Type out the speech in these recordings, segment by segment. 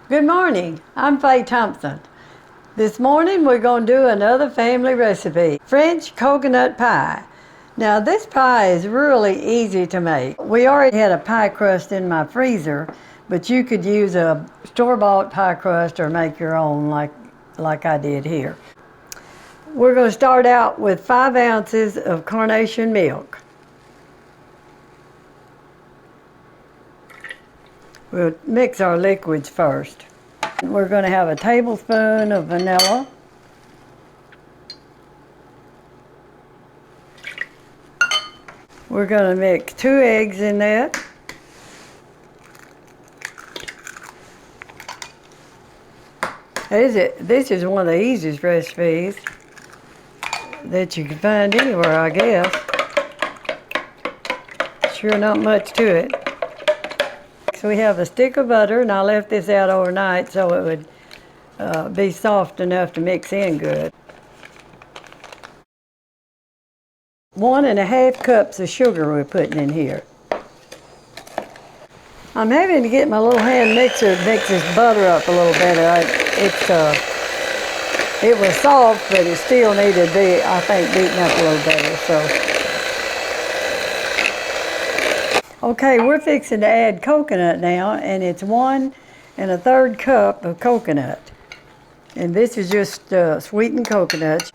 Good morning, I'm Faye Thompson. This morning we're going to do another family recipe, French coconut pie. Now this pie is really easy to make. We already had a pie crust in my freezer, but you could use a store-bought pie crust or make your own like I did here. We're going to start out with 5 ounces of Carnation milk. We'll mix our liquids first. We're going to have a tablespoon of vanilla. We're going to mix 2 eggs in that. This is one of the easiest recipes that you can find anywhere, I guess. Sure not much to it. So we have a stick of butter, and I left this out overnight so it would be soft enough to mix in good. 1½ cups of sugar we're putting in here. I'm having to get my little hand mixer to mix this butter up a little better. It was soft, but it still needed to be, I think, beaten up a little better. Okay, we're fixing to add coconut now, and it's 1 1/3 cup of coconut. And this is just sweetened coconut.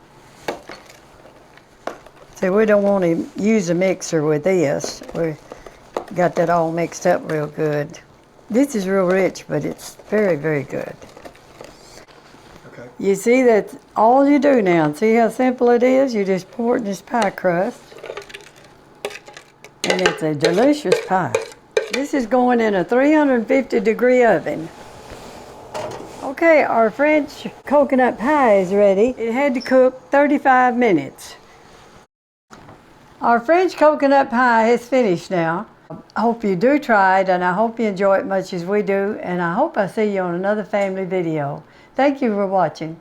See, we don't want to use a mixer with this. We got that all mixed up real good. This is real rich, but it's very, very good. Okay. You see, that's all you do now. See how simple it is? You just pour it in this pie crust. And it's a delicious pie. This is going in a 350-degree oven. Okay, our French coconut pie is ready. It had to cook 35 minutes. Our French coconut pie is finished now. I hope you do try it, and I hope you enjoy it much as we do, and I hope I see you on another family video. Thank you for watching.